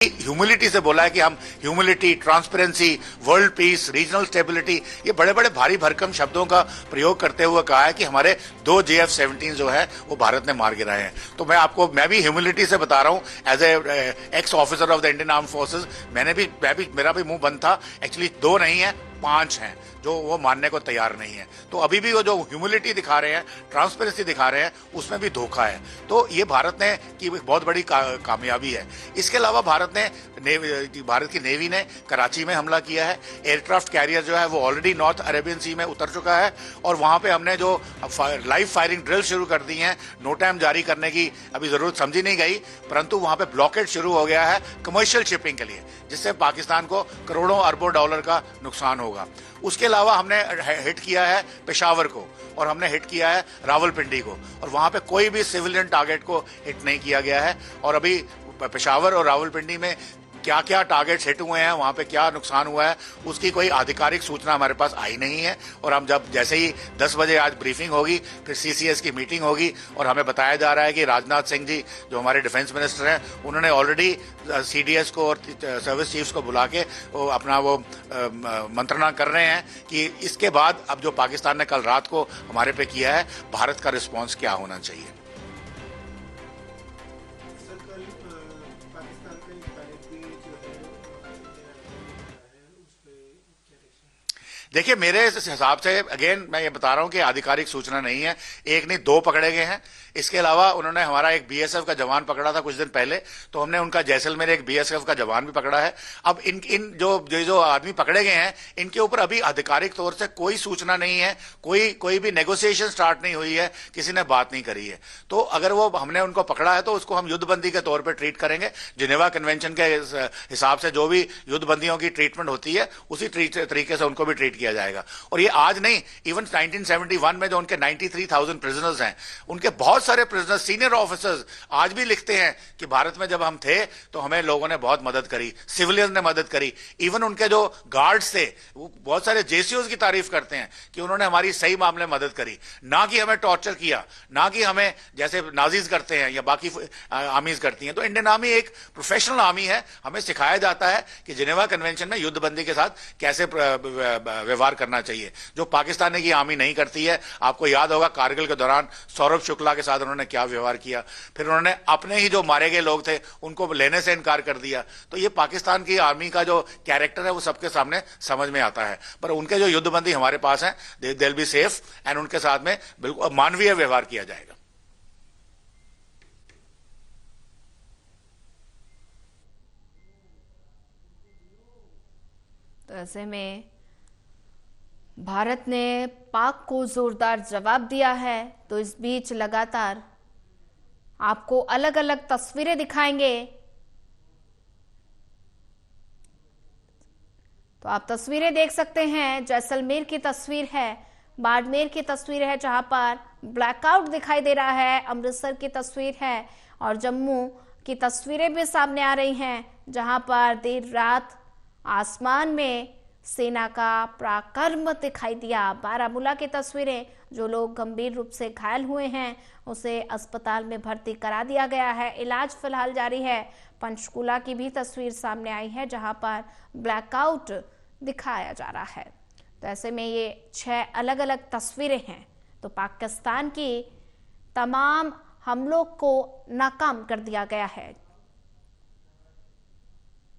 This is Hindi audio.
ह्यूमिलिटी से बोला है कि हम humility, transparency, world peace, regional stability, ये बड़े बड़े भारी भरकम शब्दों का प्रयोग करते हुए कहा है कि हमारे 2 JF-17 जो है वो भारत ने मार गिराए हैं। तो मैं भी ह्यूमिलिटी से बता रहा हूं as a ex officer of the Indian arm forces. मेरा भी मुंह बंद था। एक्चुअली 2 नहीं है, 5 हैं जो वो मानने को तैयार नहीं है। तो अभी भी वो जो ह्यूमिलिटी दिखा रहे हैं, ट्रांसपेरेंसी दिखा रहे हैं, उसमें भी धोखा है। तो ये भारत ने की बहुत बड़ी कामयाबी है। इसके अलावा भारत की नेवी ने कराची में हमला किया है। एयरक्राफ्ट कैरियर जो है वो ऑलरेडी नॉर्थ अरेबियन सी में उतर चुका है और वहां पे हमने जो लाइव फायरिंग ड्रिल शुरू कर दी है, नो टाइम जारी करने की अभी जरूरत समझी नहीं गई, परंतु वहां पे ब्लॉकेड शुरू हो गया है कमर्शियल शिपिंग के लिए, जिससे पाकिस्तान को करोड़ों अरबों डॉलर का नुकसान होगा। उसके अलावा हमने हिट किया है पेशावर को और हमने हिट किया है रावलपिंडी को, और वहां पे कोई भी सिविलियन टारगेट को हिट नहीं किया गया है। और अभी पेशावर और रावलपिंडी में क्या क्या टारगेट्स हिट हुए हैं, वहां पे क्या नुकसान हुआ है, उसकी कोई आधिकारिक सूचना हमारे पास आई नहीं है। और हम जैसे ही 10 बजे आज ब्रीफिंग होगी, फिर CCS की मीटिंग होगी और हमें बताया जा रहा है कि राजनाथ सिंह जी जो हमारे डिफेंस मिनिस्टर हैं, उन्होंने ऑलरेडी CDS को और सर्विस चीफ्स को बुला के अपना मंत्रणा कर रहे हैं कि इसके बाद अब जो पाकिस्तान ने कल रात को हमारे पे किया है, भारत का रिस्पॉन्स क्या होना चाहिए। देखिए, मेरे हिसाब से अगेन मैं ये बता रहा हूं कि आधिकारिक सूचना नहीं है। 1 नहीं 2 पकड़े गए हैं। इसके अलावा उन्होंने हमारा एक BSF का जवान पकड़ा था कुछ दिन पहले, तो हमने उनका जैसलमेर एक BSF का जवान भी पकड़ा है। अब इन जो आदमी पकड़े गए हैं, इनके ऊपर अभी आधिकारिक तौर से कोई सूचना नहीं है, कोई भी नेगोशिएशन स्टार्ट नहीं हुई है, किसी ने बात नहीं करी है। तो अगर वो हमने उनको पकड़ा है तो उसको हम युद्धबंदी के तौर पर ट्रीट करेंगे। जिनेवा कन्वेंशन के हिसाब से जो भी युद्धबंदियों की ट्रीटमेंट होती है, उसी तरीके से उनको भी ट्रीट किया जाएगा। और ये आज नहीं, इवन 1971 में जो उनके 93,000 प्रिजनर्स हैं, उनके बहुत सारे प्रिजनर्स, सीनियर ऑफिसर्स आज भी लिखते हैं कि भारत में जब हम थे तो हमें लोगों ने बहुत मदद करी, सिविलियन ने मदद करी। इवन उनके जो गार्ड्स थे वो बहुत सारे JCOs की तारीफ करते हैं कि उन्होंने हमारी सही मामले में मदद करी, ना कि हमें टॉर्चर किया, ना कि हमें जैसे नाजीज करते हैं या बाकी आर्मीज करती हैं। तो इंडियन आर्मी एक प्रोफेशनल आर्मी है। हमें सिखाया जाता है कि जिनेवा कन्वेंशन में युद्धबंदी के साथ कैसे व्यवहार करना चाहिए, जो पाकिस्तान की आर्मी नहीं करती है। आपको याद होगा कारगिल के दौरान सौरभ शुक्ला के साथ उन्होंने क्या व्यवहार किया। फिर उन्होंने अपने ही जो मारे गए लोग थे उनको लेने से इनकार कर दिया। तो ये पाकिस्तान की आर्मी का जो कैरेक्टर है वो सबके सामने समझ में आता है। पर उनके जो युद्धबंदी हमारे पास है, they will be safe and उनके साथ में बिल्कुल मानवीय व्यवहार किया जाएगा। तो ऐसे में भारत ने पाक को जोरदार जवाब दिया है। तो इस बीच लगातार आपको अलग अलग तस्वीरें दिखाएंगे। तो आप तस्वीरें देख सकते हैं। जैसलमेर की तस्वीर है, बाड़मेर की तस्वीर है जहां पर ब्लैकआउट दिखाई दे रहा है, अमृतसर की तस्वीर है और जम्मू की तस्वीरें भी सामने आ रही हैं जहां पर देर रात आसमान में सेना का पराक्रम दिखाई दिया। बारामूला की तस्वीरें, जो लोग गंभीर रूप से घायल हुए हैं उसे अस्पताल में भर्ती करा दिया गया है, इलाज फिलहाल जारी है। पंचकुला की भी तस्वीर सामने आई है जहां पर ब्लैकआउट दिखाया जा रहा है। तो ऐसे में ये 6 अलग अलग तस्वीरें हैं। तो पाकिस्तान की तमाम हमलों को नाकाम कर दिया गया है।